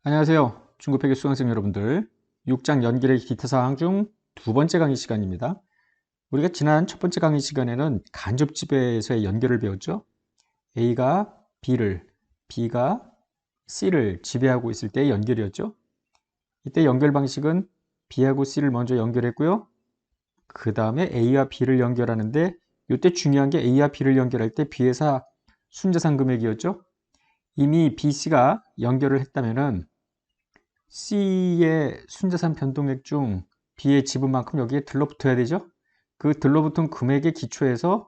안녕하세요. 중급회계 수강생 여러분들. 6장 연결의 기타 사항 중 두 번째 강의 시간입니다. 우리가 지난 첫 번째 강의 시간에는 간접지배에서의 연결을 배웠죠. A가 B를, B가 C를 지배하고 있을 때의 연결이었죠. 이때 연결 방식은 B하고 C를 먼저 연결했고요. 그 다음에 A와 B를 연결하는데 이때 중요한 게 A와 B를 연결할 때 B회사 순자산 금액이었죠. 이미 B, C가 연결을 했다면은 C의 순자산 변동액 중 B의 지분만큼 여기에 들러붙어야 되죠. 그 들러붙은 금액에 기초해서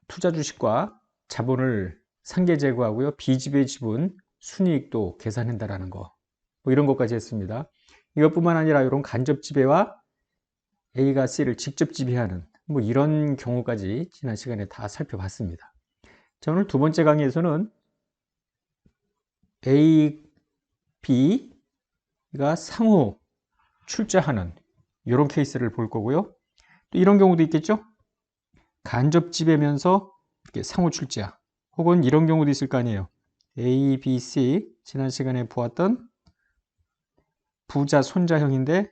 투자 주식과 자본을 상계 제거하고요. B집의 지분, 순이익도 계산한다라는 거. 뭐 이런 것까지 했습니다. 이것뿐만 아니라 이런 간접 지배와 A가 C를 직접 지배하는 뭐 이런 경우까지 지난 시간에 다 살펴봤습니다. 자, 오늘 두 번째 강의에서는 A, B가 상호 출자하는 이런 케이스를 볼 거고요. 또 이런 경우도 있겠죠. 간접 지배면서 이렇게 상호 출자 혹은 이런 경우도 있을 거 아니에요. A, B, C 지난 시간에 보았던 부자 손자형인데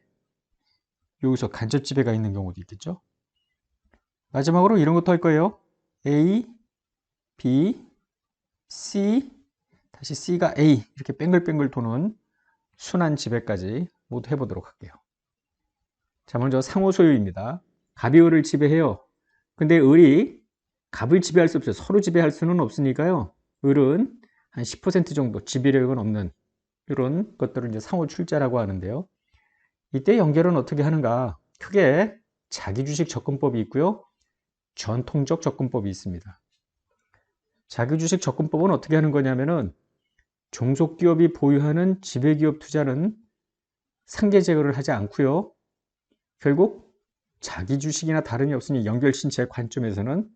여기서 간접 지배가 있는 경우도 있겠죠. 마지막으로 이런 것도 할 거예요. A, B, C 다시 C가 A 이렇게 뱅글뱅글 도는 순환 지배까지 모두 해보도록 할게요. 자, 먼저 상호 소유입니다. 갑이 을을 지배해요. 근데 을이 갑을 지배할 수 없어요. 서로 지배할 수는 없으니까요. 을은 한 10% 정도 지배력은 없는 이런 것들을 이제 상호 출자라고 하는데요. 이때 연결은 어떻게 하는가? 크게 자기주식 접근법이 있고요. 전통적 접근법이 있습니다. 자기주식 접근법은 어떻게 하는 거냐면은 종속기업이 보유하는 지배기업 투자는 상계 제거를 하지 않고요. 결국 자기 주식이나 다름이 없으니 연결 신체의 관점에서는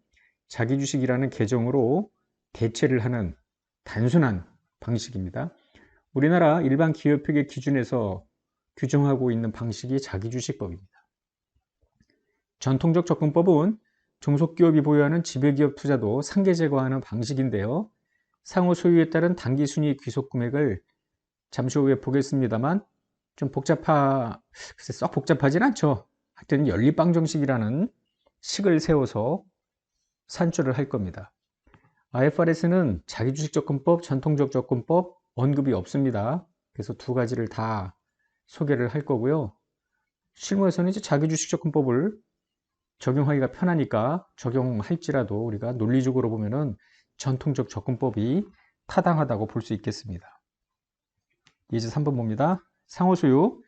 자기 주식이라는 계정으로 대체를 하는 단순한 방식입니다. 우리나라 일반 기업회계 기준에서 규정하고 있는 방식이 자기주식법입니다. 전통적 접근법은 종속기업이 보유하는 지배기업 투자도 상계 제거하는 방식인데요. 상호 소유에 따른 당기순이익 귀속금액을 잠시 후에 보겠습니다만 좀 글쎄 썩 복잡하진 않죠. 하여튼 연립방정식이라는 식을 세워서 산출을 할 겁니다. IFRS는 자기주식 접근법, 전통적 접근법 언급이 없습니다. 그래서 두 가지를 다 소개를 할 거고요. 실무에서는 이제 자기주식 접근법을 적용하기가 편하니까 적용할지라도 우리가 논리적으로 보면은 전통적 접근법이 타당하다고 볼 수 있겠습니다. 이제 3번 봅니다. 상호소유.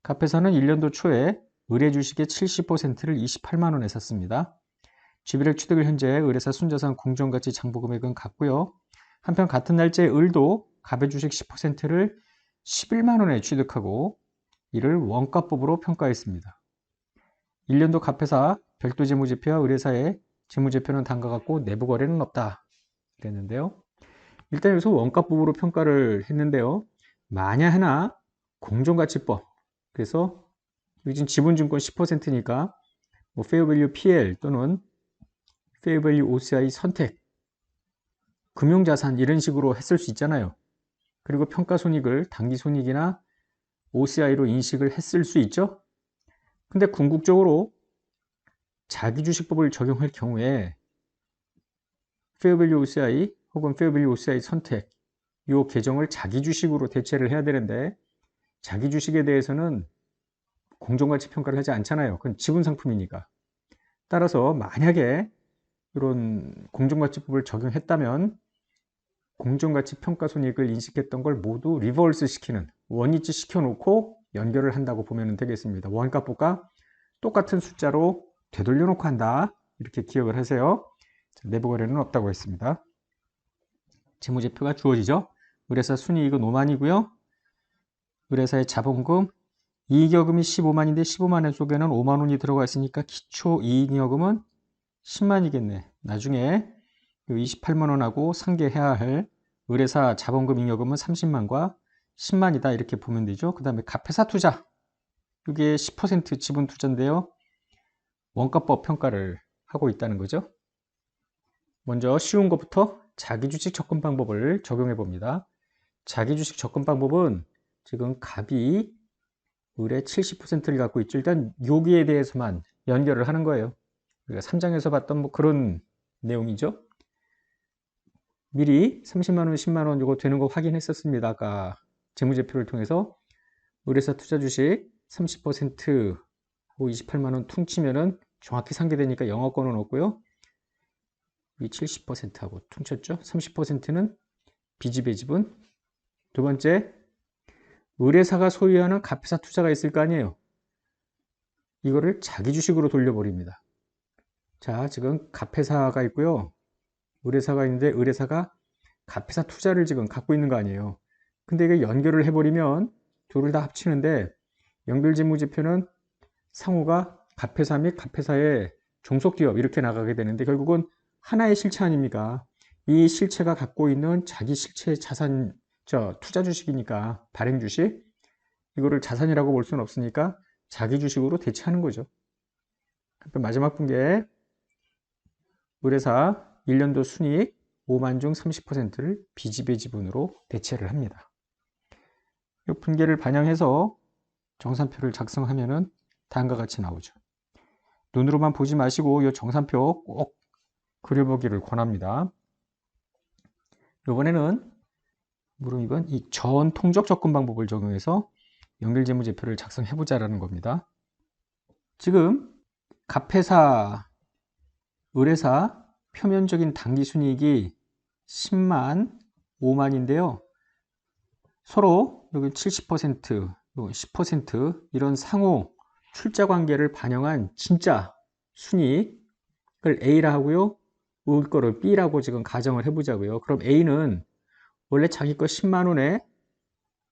갑회사는 1년도 초에 의뢰 주식의 70%를 28만 원에 샀습니다. 지배력 취득을 현재 의뢰사 순자산 공정가치 장부금액은 같고요. 한편 같은 날짜에 을도 갑의 주식 10%를 11만 원에 취득하고 이를 원가법으로 평가했습니다. 1년도 갑회사 별도 재무제표와 의뢰사의 재무제표는 다음과 같고 내부 거래는 없다. 그랬는데요. 일단 여기서 원가법으로 평가를 했는데요. 만약 하나 공정가치법 그래서 여기 지금 지분증권 10%니까 뭐 페어밸류 PL 또는 페어밸류 OCI 선택 금융자산 이런 식으로 했을 수 있잖아요. 그리고 평가손익을 당기손익이나 OCI로 인식을 했을 수 있죠. 근데 궁극적으로 자기주식법을 적용할 경우에 페어밸류 OCI 혹은 페어밸류 OCI 선택 이 계정을 자기주식으로 대체를 해야 되는데 자기주식에 대해서는 공정가치 평가를 하지 않잖아요. 그건 지분상품이니까. 따라서 만약에 이런 공정가치법을 적용했다면 공정가치 평가손익을 인식했던 걸 모두 리버스 시키는 원위치 시켜놓고 연결을 한다고 보면 되겠습니다. 원가법과 똑같은 숫자로 되돌려 놓고 한다. 이렇게 기억을 하세요. 내부 거래는 없다고 했습니다. 재무제표가 주어지죠. 의뢰사 순이익은 5만이고요. 의뢰사의 자본금 이익여금이 15만인데 15만원 속에는 5만 원이 들어가 있으니까 기초 이익여금은 10만이겠네. 나중에 28만 원하고 상계해야 할 의뢰사 자본금 잉여금은 30만과 10만이다 이렇게 보면 되죠. 그 다음에 갑회사 투자 이게 10% 지분 투자인데요. 원가법 평가를 하고 있다는 거죠. 먼저 쉬운 것부터 자기주식 접근 방법을 적용해 봅니다. 자기주식 접근 방법은 지금 갑이 을의 70%를 갖고 있죠. 일단 여기에 대해서만 연결을 하는 거예요. 우리가 3장에서 봤던 뭐 그런 내용이죠. 미리 30만 원, 10만 원 이거 되는 거 확인했었습니다. 아까 재무제표를 통해서 을에서 투자 주식 30% 하고 28만 원 퉁치면은 정확히 상계되니까 영어권은 없고요. 이 70%하고 퉁쳤죠. 30%는 빚집의 지분. 두 번째, 을회사가 소유하는 갑회사 투자가 있을 거 아니에요. 이거를 자기 주식으로 돌려버립니다. 자, 지금 갑회사가 있고요. 을회사가 있는데 을회사가 갑회사 투자를 지금 갖고 있는 거 아니에요. 근데 이게 연결을 해버리면 둘을 다 합치는데 연결재무제표는 상호가 갑회사 및 갑회사의 종속기업 이렇게 나가게 되는데 결국은 하나의 실체 아닙니까? 이 실체가 갖고 있는 자기 실체의 자산, 투자 주식이니까 발행 주식 이거를 자산이라고 볼 수는 없으니까 자기 주식으로 대체하는 거죠. 마지막 분기에 을회사 1년도 순이익 5만 중 30%를 빚집의 지분으로 대체를 합니다. 이 분기를 반영해서 정산표를 작성하면은 다음과 같이 나오죠. 눈으로만 보지 마시고 이 정산표 꼭 그려보기를 권합니다. 이번에는 이건 이 전통적 접근 방법을 적용해서 연결재무제표를 작성해보자라는 겁니다. 지금 갑회사, 을회사 표면적인 당기순이익이 10만, 5만인데요. 서로 여기 70%, 10% 이런 상호 출자 관계를 반영한 진짜 순이익을 A라 하고요. 을 거를 B라고 지금 가정을 해보자고요. 그럼 A는 원래 자기 거 10만 원에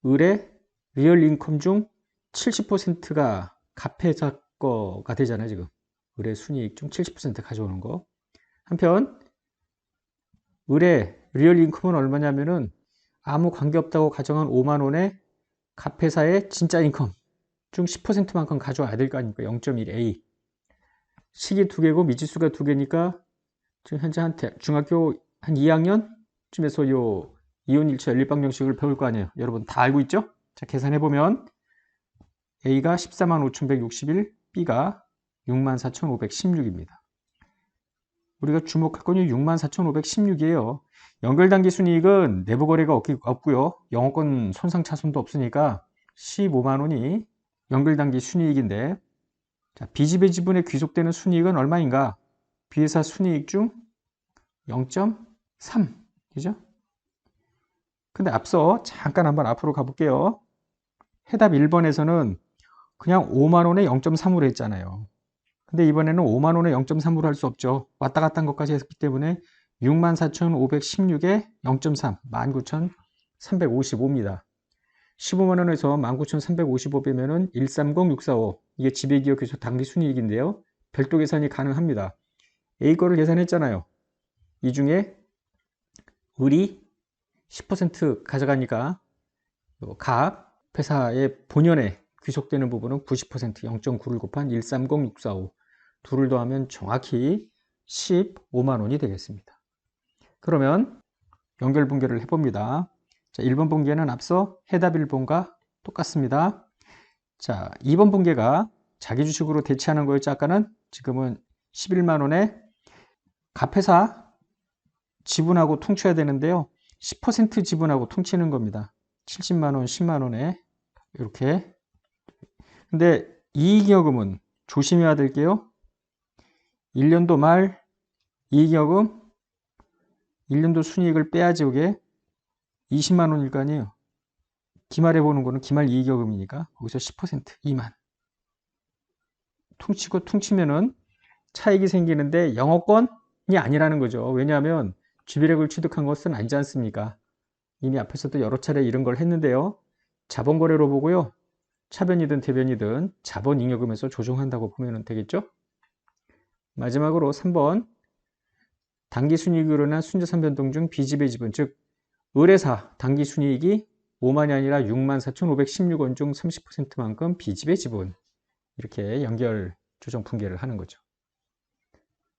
을의 리얼 인컴 중 70%가 갑회사 거가 되잖아요. 지금 을의 순이익 중 70% 가져오는 거. 한편 을의 리얼 인컴은 얼마냐면은 아무 관계없다고 가정한 5만 원에 갑회사의 진짜 인컴 중 10%만큼 가져와야 될 거 아닙니까? 0.1A. 식이 2개고 미지수가 2개니까 지금 현재 중학교 한 2학년쯤에서 요 이온일체 연립방정식을 배울 거 아니에요. 여러분 다 알고 있죠? 자, 계산해보면 A가 14만 5,161, B가 64,516입니다. 우리가 주목할 건 64,516이에요. 연결단기 순이익은 내부 거래가 없고요. 영업권 손상 차손도 없으니까 15만 원이 연결단기 순이익인데 자, B집의 지분에 귀속되는 순이익은 얼마인가? B회사 순이익 중 0.3 그죠? 근데 앞서 잠깐 한번 앞으로 가볼게요. 해답 1번에서는 그냥 5만 원에 0.3으로 했잖아요. 근데 이번에는 5만 원에 0.3으로 할 수 없죠. 왔다 갔다 한 것까지 했기 때문에 64,516에 0.3, 19,355입니다. 15만 원에서 19,355 빼면은 130645. 이게 지배기업 귀속 당기 순이익인데요. 별도 계산이 가능합니다. A 거를 계산했잖아요. 이 중에 을이 10% 가져가니까 갑 회사의 본연에 귀속되는 부분은 90% 0.9를 곱한 130645 둘을 더하면 정확히 15만 원이 되겠습니다. 그러면 연결 분계를 해봅니다. 자, 1번 분계는 앞서 해답 1번과 똑같습니다. 자, 2번 분계가 자기 주식으로 대체하는 거였죠. 아까는 지금은 11만 원에 갑회사 지분하고 퉁쳐야 되는데요. 10% 지분하고 퉁치는 겁니다. 70만 원, 10만 원에 이렇게. 근데 이익여금은 조심해야 될게요. 1년도 말 이익여금 1년도 순이익을 빼야지 이게 20만 원일 거 아니에요. 기말해 보는 거는 기말 이익여금이니까 거기서 10% 2만. 퉁치면은 차익이 생기는데 영업권이 아니라는 거죠. 왜냐하면 주비력을 취득한 것은 아니지 않습니까? 이미 앞에서도 여러 차례 이런 걸 했는데요. 자본거래로 보고요. 차변이든 대변이든 자본잉여금에서 조정한다고 보면 되겠죠. 마지막으로 3번 당기순이익으로 인한 순자산 변동 중 B집의 지분, 즉 을회사 당기순이익이 5만이 아니라 64,516원 중 30%만큼 B집의 지분. 이렇게 연결 조정 분계를 하는 거죠.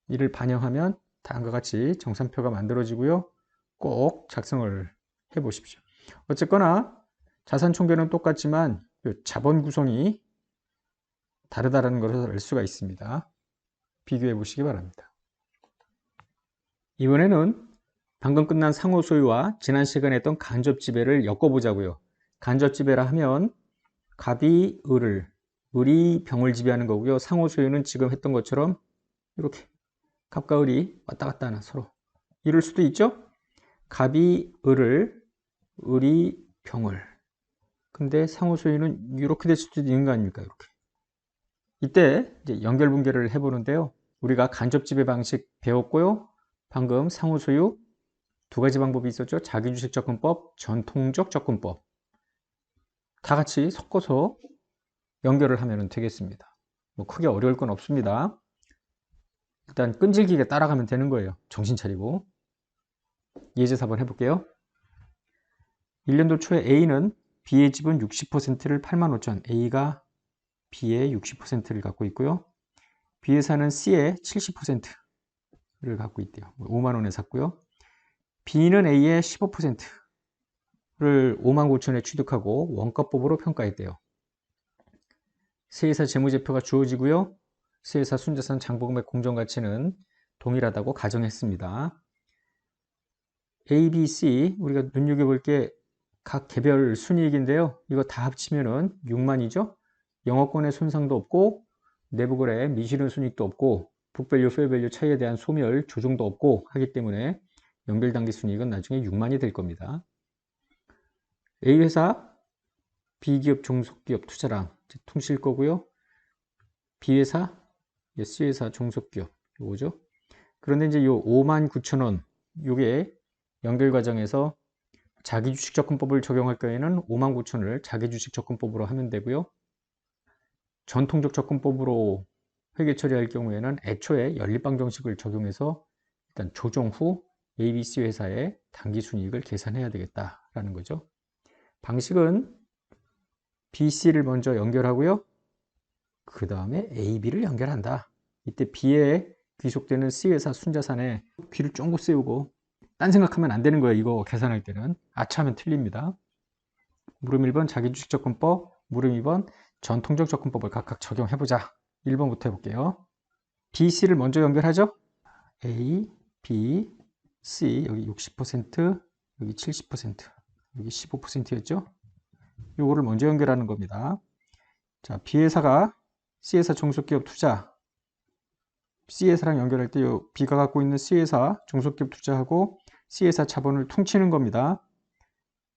이를 반영하면 다음과 같이 정산표가 만들어지고요. 꼭 작성을 해 보십시오. 어쨌거나 자산 총계는 똑같지만 자본 구성이 다르다는 것을 알 수가 있습니다. 비교해 보시기 바랍니다. 이번에는 방금 끝난 상호 소유와 지난 시간에 했던 간접 지배를 엮어보자고요. 간접 지배라 하면 갑이 을이 병을 지배하는 거고요. 상호 소유는 지금 했던 것처럼 이렇게 갑과 을이 왔다 갔다 하나 서로 이럴 수도 있죠. 갑이 을이 병을. 근데 상호 소유는 이렇게 될 수도 있는 거 아닙니까? 이렇게. 이때 이제 연결 분계를 해보는데요. 우리가 간접 지배 방식 배웠고요. 방금 상호 소유 두 가지 방법이 있었죠. 자기주식 접근법, 전통적 접근법. 다 같이 섞어서 연결을 하면 되겠습니다. 뭐 크게 어려울 건 없습니다. 일단 끈질기게 따라가면 되는 거예요. 정신 차리고. 예제사 한번 해볼게요. 1년도 초에 A는 B의 지분 60%를 85,000, A가 B의 60%를 갖고 있고요. B회사는 C의 70%를 갖고 있대요. 5만 원에 샀고요. B는 A의 15%를 5만 9천에 취득하고 원가법으로 평가했대요. 세회사 재무제표가 주어지고요. 세회사 순자산 장부금액 공정가치는 동일하다고 가정했습니다. A, B, C 우리가 눈여겨볼 게 각 개별 순이익인데요. 이거 다 합치면은 6만이죠. 영업권의 손상도 없고 내부거래 미실현 순이익도 없고 북밸류, 페어밸류 차이에 대한 소멸, 조정도 없고 하기 때문에 연결당기 순이익은 나중에 6만이 될 겁니다. A회사 B기업 종속기업 투자랑 통실 거고요. B회사 C회사 종속기업 요거죠. 그런데 이제 요 5만 9천 원 요게 연결 과정에서 자기주식접근법을 적용할 경우에는 5만 9천을 자기주식접근법으로 하면 되고요. 전통적 접근법으로 회계 처리할 경우에는 애초에 연립방정식을 적용해서 일단 조정 후 ABC 회사의 당기순이익을 계산해야 되겠다라는 거죠. 방식은 BC를 먼저 연결하고요. 그 다음에 AB를 연결한다. 이때 B에 귀속되는 C회사 순자산에 귀를 쫑긋 세우고 딴 생각하면 안 되는 거예요. 이거 계산할 때는. 아차하면 틀립니다. 물음 1번 자기주식 접근법, 물음 2번 전통적 접근법을 각각 적용해보자. 1번부터 해볼게요. B, C를 먼저 연결하죠. A, B, C 여기 60%, 여기 70%, 여기 15%였죠. 요거를 먼저 연결하는 겁니다. 자, B회사가 C회사 종속기업 투자 C회사랑 연결할 때 요 B가 갖고 있는 C회사 종속기업 투자하고 C회사 자본을 퉁치는 겁니다.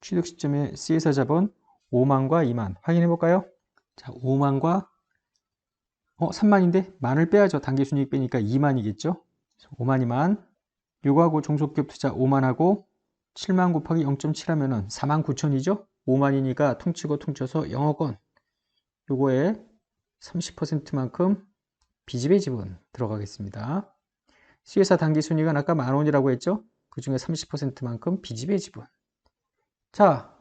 취득 시점에 C회사 자본 5만과 2만 확인해 볼까요? 자, 5만과 3만인데 만을 빼야죠. 당기순이익 빼니까 2만이겠죠. 5만 2만 요거하고 종속기업 투자 5만하고 7만 곱하기 0.7 하면은 4만 9천이죠. 5만이니까 퉁치고 퉁쳐서 영어권 요거에 30%만큼 B집의 지분 들어가겠습니다. C회사 당기순이익은 아까 만원이라고 했죠. 그 중에 30%만큼 B집의 지분. 자,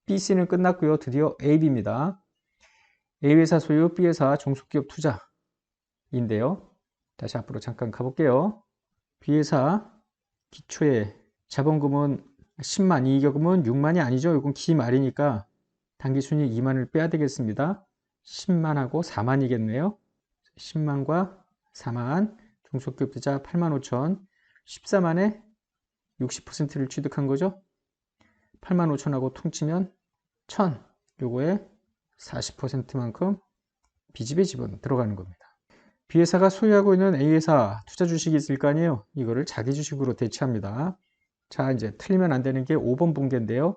BC는 끝났고요. 드디어 AB입니다. A회사 소유 B회사 종속기업 투자인데요. 다시 앞으로 잠깐 가볼게요. B회사 기초에 자본금은 10만, 이익금은 6만이 아니죠. 이건 기말이니까 당기순이익 2만을 빼야 되겠습니다. 10만하고 4만이겠네요. 10만과 4만, 종속기업 투자 8만 5천, 14만에 60%를 취득한 거죠. 8만 5천하고 퉁치면 1000, 요거에 40%만큼 B집의 지분 들어가는 겁니다. B회사가 소유하고 있는 A회사 투자 주식이 있을 거 아니에요. 이거를 자기 주식으로 대체합니다. 자, 이제 틀리면 안 되는 게 5번 분계인데요.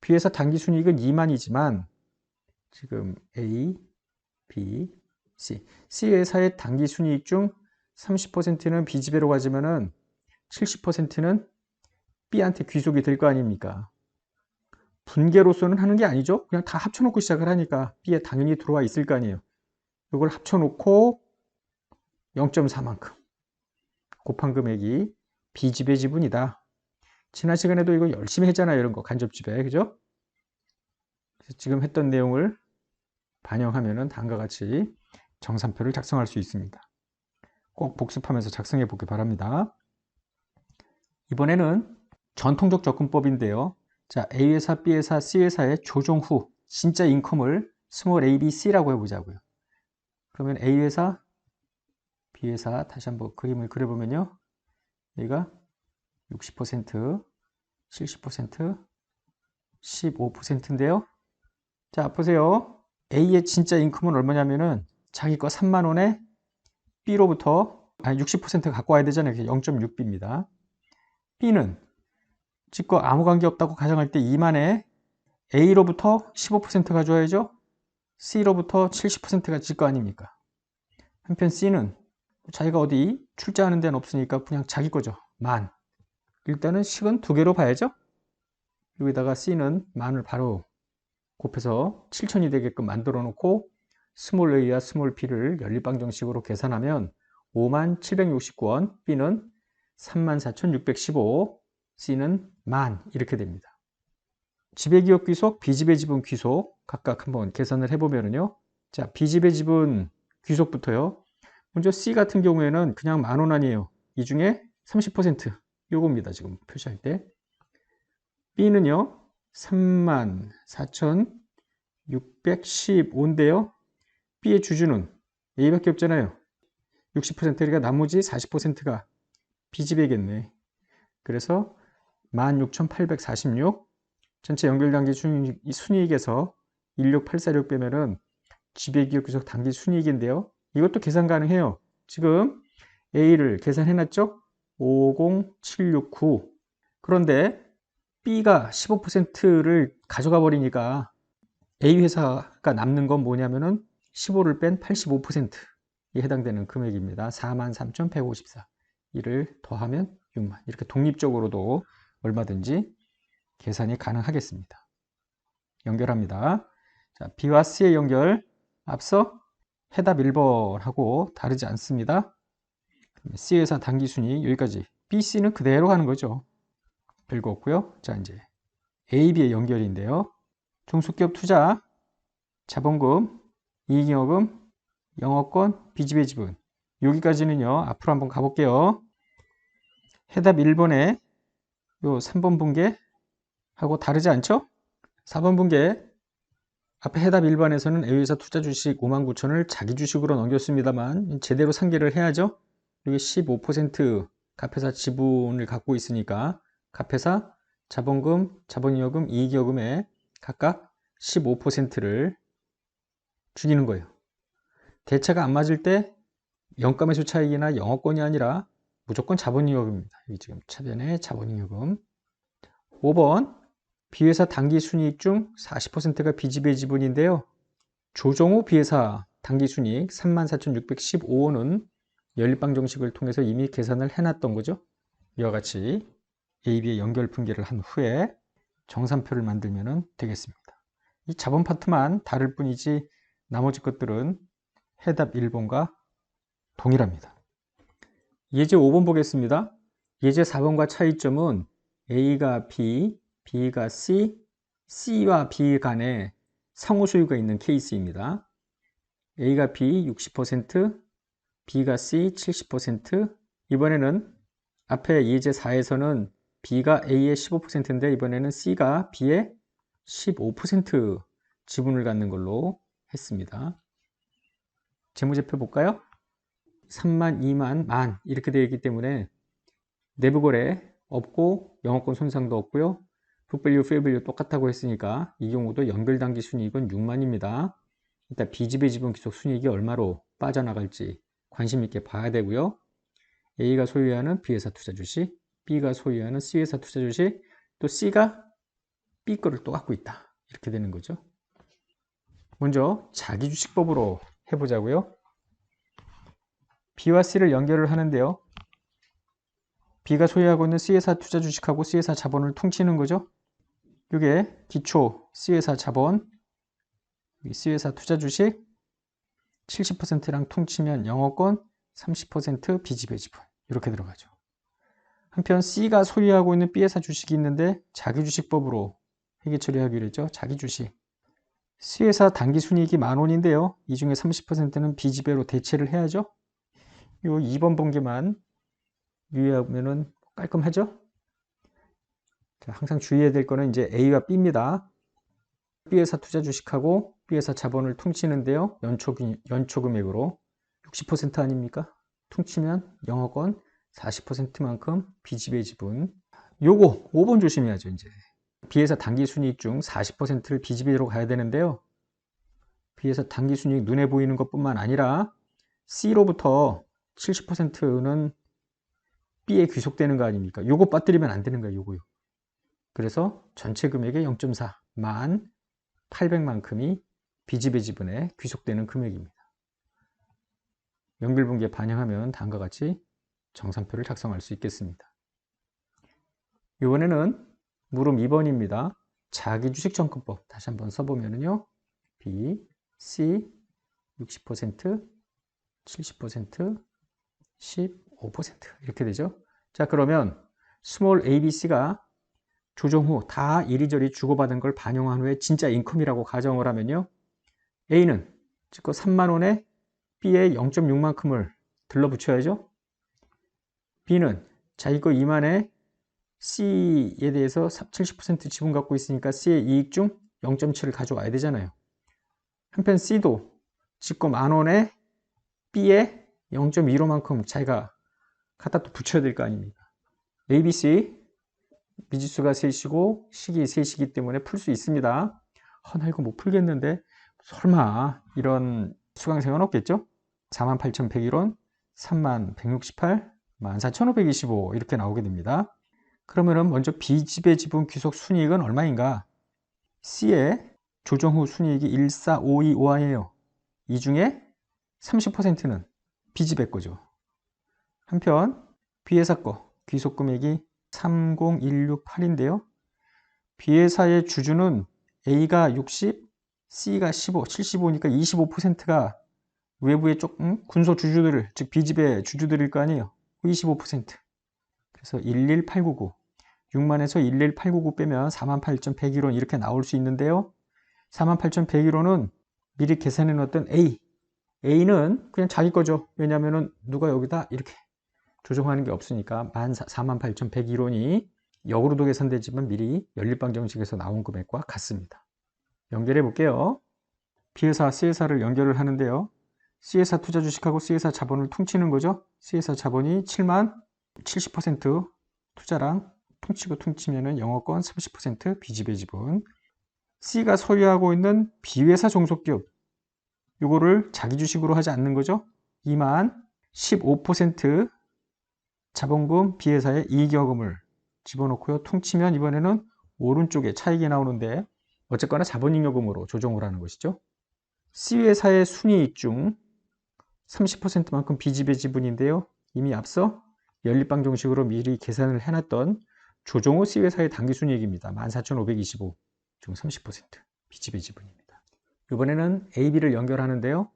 B회사 당기순이익은 2만이지만 지금 A, B, C. C회사의 당기순이익 중 30%는 B집회로 가지면은 70%는 B한테 귀속이 될 거 아닙니까? 분계로서는 하는 게 아니죠. 그냥 다 합쳐놓고 시작을 하니까 B에 당연히 들어와 있을 거 아니에요. 이걸 합쳐놓고 0.4만큼 곱한 금액이 B집의 지분이다. 지난 시간에도 이거 열심히 했잖아요. 이런 거 간접지배. 그죠? 지금 했던 내용을 반영하면 다음과 같이 정산표를 작성할 수 있습니다. 꼭 복습하면서 작성해 보기 바랍니다. 이번에는 전통적 접근법인데요. 자, A회사, B회사, C회사의 조정 후 진짜 인컴을 스몰 a, b, c라고 해보자고요. 그러면 A회사, B회사 다시 한번 그림을 그려보면요. 여기가 60%, 70%, 15%인데요. 자, 보세요. A의 진짜 인컴은 얼마냐면은 자기 거 3만 원에 B로부터 60% 갖고 와야 되잖아요. 0.6B입니다. B는 지 거 아무 관계 없다고 가정할 때 2만에 A로부터 15% 가져와야죠. C로부터 70%가 지 거 아닙니까? 한편 C는 자기가 어디 출자하는 데는 없으니까 그냥 자기 거죠. 만. 일단은 식은 두 개로 봐야죠. 여기다가 C는 만을 바로 곱해서 7천이 되게끔 만들어 놓고 스몰 a와 스몰 b를 연립방정식으로 계산하면 5769원, b는 34,615, c는 만 이렇게 됩니다. 지배기업 귀속, B집의 지분 귀속 각각 한번 계산을 해보면요. 자, B집의 지분 귀속부터요. 먼저 C 같은 경우에는 그냥 10,000원 아니에요. 이 중에 30% 요겁니다. 지금 표시할 때. B는요. 34,615인데요. B의 주주는 A밖에 없잖아요. 60%니까 나머지 40%가 B집이겠네. 그래서 16,846 전체 연결당기 순이익에서 16846 빼면은 지배기업 귀속 당기 순이익인데요. 이것도 계산 가능해요. 지금 A를 계산해놨죠? 50769. 그런데 B가 15%를 가져가 버리니까 A 회사가 남는 건 뭐냐면은 15를 뺀 85%에 해당되는 금액입니다. 43,154. 이를 더하면 6만. 이렇게 독립적으로도 얼마든지 계산이 가능하겠습니다. 연결합니다. 자, B와 C의 연결. 앞서 해답 1번하고 다르지 않습니다. C회사 당기순위 여기까지. B, C는 그대로 가는 거죠. 별거 없고요. 자, 이제 A, B의 연결인데요. 종속기업 투자, 자본금, 이익잉여금, 영업권, B집의 지분. 여기까지는요. 앞으로 한번 가볼게요. 해답 1번에 요 3번 분계하고 다르지 않죠? 4번 분계 앞에 해답 1번에서는 A회사 투자 주식 59,000을 자기 주식으로 넘겼습니다만 제대로 상계를 해야죠. 여기 15% 갑회사 지분을 갖고 있으니까 갑회사 자본금, 자본잉여금, 이익여금에 각각 15%를 죽이는 거예요. 대차가 안 맞을 때 영가매수 차익이나 영업권이 아니라 무조건 자본잉여금입니다. 여기 지금 차변에 자본잉여금. 5번 B회사 당기순이익 중 40%가 B집의 지분인데요. 조정 후 B회사 당기순이익 34,615원은 연립방정식을 통해서 이미 계산을 해놨던 거죠. 이와 같이 A, B의 연결 분계를 한 후에 정산표를 만들면 되겠습니다. 이 자본 파트만 다를 뿐이지 나머지 것들은 해답 1번과 동일합니다. 예제 5번 보겠습니다. 예제 4번과 차이점은 A가 B, B가 C, C와 B 간에 상호 소유가 있는 케이스입니다. A가 B 60%, B가 C 70%. 이번에는 앞에 예제 4에서는 B가 A의 15%인데 이번에는 C가 B의 15% 지분을 갖는 걸로 했습니다. 재무제표 볼까요? 3만, 2만, 만 이렇게 되어 있기 때문에 내부거래 없고 영업권 손상도 없고요. 북밸류, 페이밸류 똑같다고 했으니까 이 경우도 연결당기 순이익은 6만입니다. 일단 B집의 지분 귀속 순이익이 얼마로 빠져나갈지 관심 있게 봐야 되고요. A가 소유하는 B회사 투자 주식, B가 소유하는 C회사 투자 주식, 또 C가 B 거를 또 갖고 있다. 이렇게 되는 거죠. 먼저 자기주식법으로 해보자고요. B와 C를 연결을 하는데요. B가 소유하고 있는 C회사 투자 주식하고 C회사 자본을 퉁치는 거죠. 이게 기초 C회사 자본, C회사 투자 주식 70%랑 퉁치면 영업권 30% B집의 지분 이렇게 들어가죠. 한편 C가 소유하고 있는 B회사 주식이 있는데 자기주식법으로 회계 처리하기로 했죠. 자기주식. C회사 당기순이익이 10,000원인데요. 이 중에 30%는 B지배로 대체를 해야죠. 요 2번 분기만 유의하면 깔끔하죠. 자, 항상 주의해야 될 거는 이제 A와 B입니다. B회사 투자 주식하고 B회사 자본을 퉁치는데요. 연초 금액으로 60% 아닙니까? 퉁치면 영억 원 40%만큼 B지배 지분. 요거 5번 조심해야죠, 이제. B회사 당기순이익 중 40%를 B지배로 가야 되는데요. B회사 당기순이익 눈에 보이는 것뿐만 아니라 C로부터 70%는 B에 귀속되는 거 아닙니까? 요거 빠뜨리면 안 되는 거예요, 요거요. 그래서 전체 금액의 0.4, 1800만큼이 B지배 지분에 귀속되는 금액입니다. 연결분기에 반영하면 다음과 같이 정산표를 작성할 수 있겠습니다. 이번에는 물음 2번입니다. 자기주식정권법 다시 한번 써보면요. B, C 60%, 70%, 15% 이렇게 되죠. 자, 그러면 스몰 ABC가 조정 후 다 이리저리 주고받은 걸 반영한 후에 진짜 인컴이라고 가정을 하면요. A는 즉 3만 원에 B에 0.6만큼을 들러붙여야죠. B는 자기 거 2만에 C에 대해서 70% 지분 갖고 있으니까 C의 이익 중 0.7을 가져와야 되잖아요. 한편 C도 지금 10,000원에 B에 0.15만큼 자기가 갖다 또 붙여야 될 거 아닙니까? ABC 미지수가 셋이고 식이 셋이기 때문에 풀 수 있습니다. 나 이거 못 풀겠는데 설마 이런 수강생은 없겠죠? 48,101원, 31,168, 14,525 이렇게 나오게 됩니다. 그러면은 먼저 B지배 지분 귀속 순이익은 얼마인가? C의 조정 후 순이익이 14525원이에요. 이 중에 30%는 B지배 거죠. 한편 B회사 거 귀속 금액이 30168인데요. B회사의 주주는 A가 60, C가 15, 75니까 25%가 외부의 조금 군소 주주들을, 즉 B지배 주주들일 거 아니에요. 25%. 그래서 11899. 6만에서 11899 빼면 48,101원 이렇게 나올 수 있는데요. 48,101원은 미리 계산해 놓았던 A. A는 그냥 자기 거죠. 왜냐하면 누가 여기다 이렇게 조정하는 게 없으니까 48,101원이 역으로도 계산되지만 미리 연립방정식에서 나온 금액과 같습니다. 연결해 볼게요. B회사, C회사를 연결을 하는데요. C회사 투자 주식하고 C회사 자본을 퉁치는 거죠. C회사 자본이 7만 70% 투자랑 퉁치면은 영업권 30% B지배 지분. C가 소유하고 있는 B회사 종속기업 이거를 자기 주식으로 하지 않는 거죠. 2만 15% 자본금 B회사의 이익여금을 집어넣고요. 퉁치면 이번에는 오른쪽에 차익이 나오는데 어쨌거나 자본잉여금으로 조정을 하는 것이죠. C회사의 순이익 중 30%만큼 B지배 지분인데요. 이미 앞서 연립방정식으로 미리 계산을 해놨던 조정 후 C회사의 당기순이익입니다. 14,525 중 30% B지배 지분입니다. 이번에는 A, B를 연결하는데요.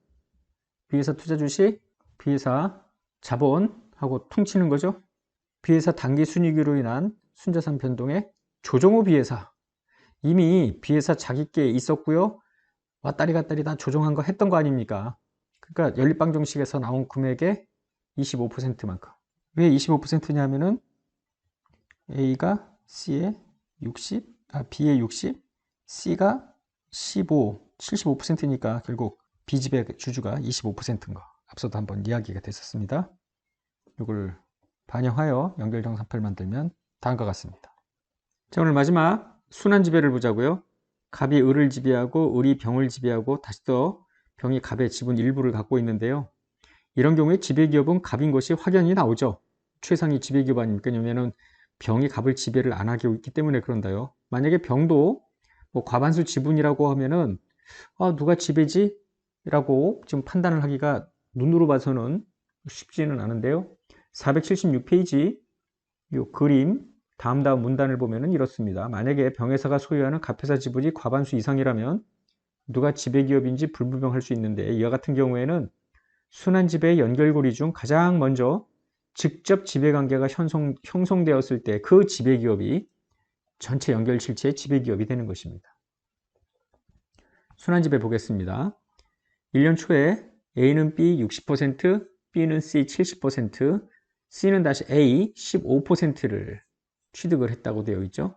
B회사 투자 주식, B회사 자본하고 퉁치는 거죠. B회사 당기순이익으로 인한 순자산 변동의 조정 후 B회사. 이미 B회사 자기께 있었고요. 왔다리 갔다리 다 조정한 거 했던 거 아닙니까? 그러니까 연립방정식에서 나온 금액의 25%만큼. 왜 25%냐면은 A가 C의 60, B의 60, C가 15, 75%니까 결국 B지배 주주가 25%인 거. 앞서도 한번 이야기가 됐었습니다. 이걸 반영하여 연결정산표를 만들면 다음과 같습니다. 자, 오늘 마지막 순환지배를 보자고요. 갑이 을을 지배하고 을이 병을 지배하고 다시 또 병이 갑의 지분 일부를 갖고 있는데요. 이런 경우에 지배기업은 갑인 것이 확연히 나오죠. 최상위 지배기업 아닙니까? 왜냐면 병이 갑을 지배를 안 하고 있기 때문에 그런다요. 만약에 병도 뭐 과반수 지분이라고 하면은 누가 지배지? 라고 지금 판단을 하기가 눈으로 봐서는 쉽지는 않은데요. 476페이지 이 그림 다음 문단을 보면은 이렇습니다. 만약에 병회사가 소유하는 갑회사 지분이 과반수 이상이라면 누가 지배기업인지 불분명할 수 있는데 이와 같은 경우에는 순환지배의 연결고리 중 가장 먼저 직접 지배관계가 형성되었을 때 그 지배기업이 전체 연결실체의 지배기업이 되는 것입니다. 순환지배 보겠습니다. 1년 초에 A는 B 60%, B는 C 70%, C는 다시 A 15%를 취득을 했다고 되어 있죠.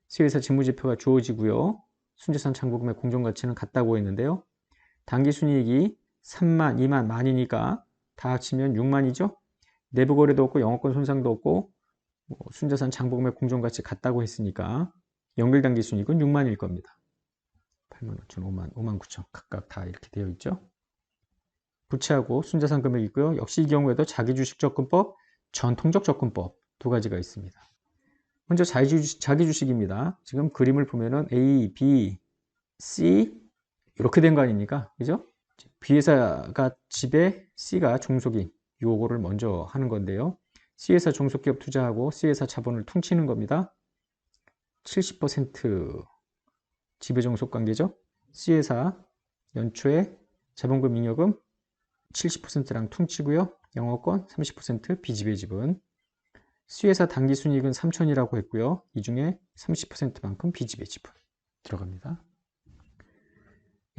C회사 직무지표가 주어지고요. 순자산 잔고금액 공정가치는 같다고 했는데요. 당기순이익이 3만, 2만, 만이니까 다 합치면 6만이죠. 내부거래도 없고 영업권 손상도 없고 순자산 잔고금액 공정가치 같다고 했으니까 연결당기순이익은 6만일 겁니다. 8만 5천, 5만, 5만 9천 각각 다 이렇게 되어 있죠. 부채하고 순자산 금액이 있고요. 역시 이 경우에도 자기주식 접근법, 전통적 접근법 두 가지가 있습니다. 먼저 자기주식입니다. 지금 그림을 보면은 A, B, C 이렇게 된 거 아닙니까? 그죠? B회사가 집에 C가 종속인 요거를 먼저 하는 건데요. C회사 종속기업 투자하고 C회사 자본을 퉁치는 겁니다. 70% 지배종속관계죠. C회사 연초에 자본금 잉여금 70%랑 퉁치고요. 영업권 30% B지배 지분. C회사 당기순이익은 3천이라고 했고요. 이 중에 30%만큼 B지배 지분 들어갑니다.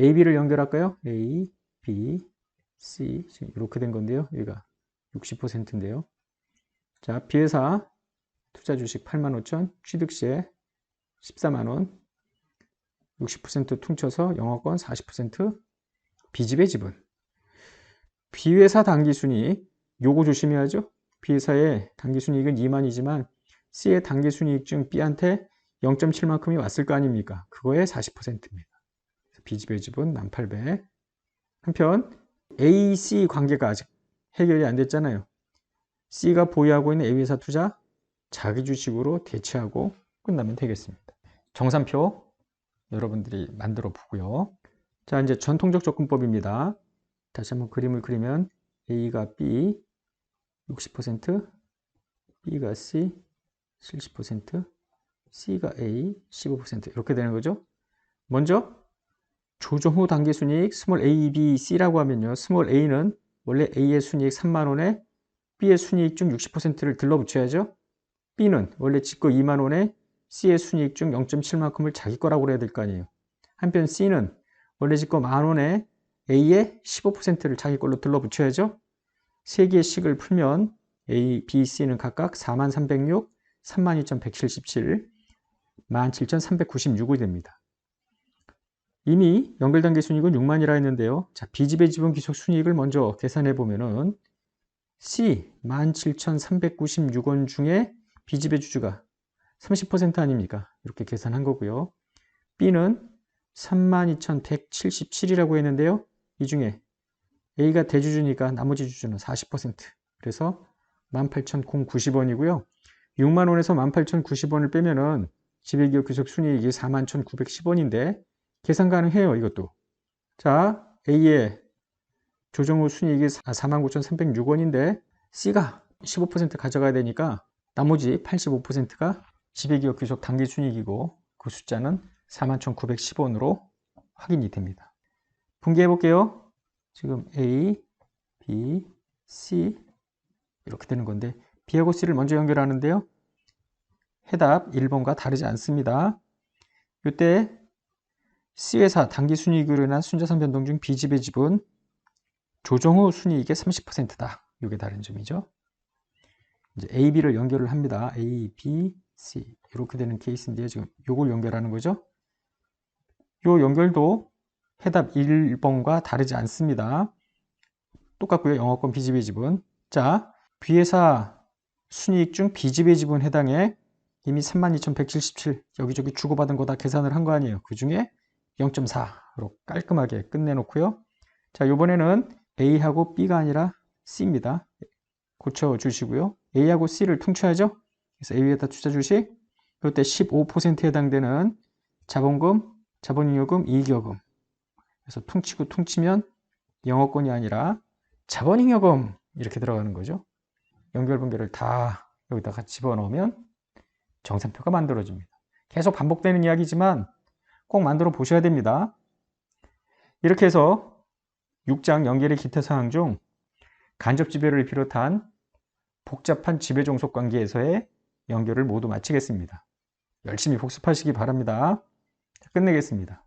A, B를 연결할까요? A, B, C 지금 이렇게 된 건데요. 여기가 60%인데요. 자, B회사 투자 주식 8만 5천, 취득세 14만 원, 60% 퉁쳐서 영업권 40% B지배 지분. B회사 당기순이익 요거 조심해야죠. B회사의 당기순이익은 2만이지만 C의 당기순이익 중 B한테 0.7만큼이 왔을 거 아닙니까? 그거의 40%입니다. B지배 지분 1,800. 한편 A, C 관계가 아직 해결이 안 됐잖아요. C가 보유하고 있는 A회사 투자 자기 주식으로 대체하고 끝나면 되겠습니다. 정산표 여러분들이 만들어 보고요. 자, 이제 전통적 접근법입니다. 다시 한번 그림을 그리면 A가 B 60%, B가 C 70%, C가 A 15% 이렇게 되는 거죠. 먼저 조정 후 당기순이익 스몰 A, B, C라고 하면요. 스몰 A는 원래 A의 순이익 3만 원에 B의 순이익 중 60%를 들러붙여야죠. B는 원래 지거 2만 원에 C의 순이익 중 0.7만큼을 자기 거라고 그래야 될 거 아니에요. 한편 C는 원래 지거 10,000원에 A의 15%를 자기 걸로 들러붙여야죠. 세 개의 식을 풀면 A, B, C는 각각 43,306, 32,177, 17,396이 됩니다. 이미 연결단계 순이익은 6만이라 했는데요. 자, B지배 지분 기속 순이익을 먼저 계산해 보면은 C 17,396원 중에 B지배 주주가 30% 아닙니까? 이렇게 계산한 거고요. B는 32,177이라고 했는데요. 이 중에 A가 대주주니까 나머지 주주는 40%. 그래서 18,090원이고요. 6만 원에서 18,090원을 빼면은 지배기업 귀속 순이익이 41,910원인데 계산 가능해요, 이것도. 자, A의 조정 후 순이익이 49,306원인데 C가 15% 가져가야 되니까 나머지 85%가 지배기업 귀속 당기 순이익이고 그 숫자는 41,910원으로 확인이 됩니다. 분개해 볼게요. 지금 A, B, C 이렇게 되는 건데 B하고 C를 먼저 연결하는데요. 해답 1번과 다르지 않습니다. 이때 C회사 당기순이익으로 인한 순자산 변동 중 B지배 지분 조정 후 순이익의 30%다. 이게 다른 점이죠. 이제 A, B를 연결을 합니다. A, B, C 이렇게 되는 케이스인데요. 지금 이걸 연결하는 거죠. 이 연결도 해답 1번과 다르지 않습니다. 똑같고요. 영업권 B지배 지분. 자, B회사 순이익 중 B지배 지분 해당에 이미 32,177 여기저기 주고받은 거 다 계산을 한 거 아니에요. 그 중에 0.4로 깔끔하게 끝내놓고요. 자, 이번에는 A하고 B가 아니라 C입니다. 고쳐주시고요. A하고 C를 퉁쳐야죠. 그래서 A에다 투자 주식, 이때 15%에 해당되는 자본금, 자본잉여금, 이익여금. 그래서 퉁치고 퉁치면 영업권이 아니라 자본잉여금 이렇게 들어가는 거죠. 연결분개를 다 여기다가 집어넣으면 정산표가 만들어집니다. 계속 반복되는 이야기지만 꼭 만들어 보셔야 됩니다. 이렇게 해서 6장 연결의 기타 사항 중 간접지배를 비롯한 복잡한 지배종속관계에서의 연결을 모두 마치겠습니다. 열심히 복습하시기 바랍니다. 끝내겠습니다.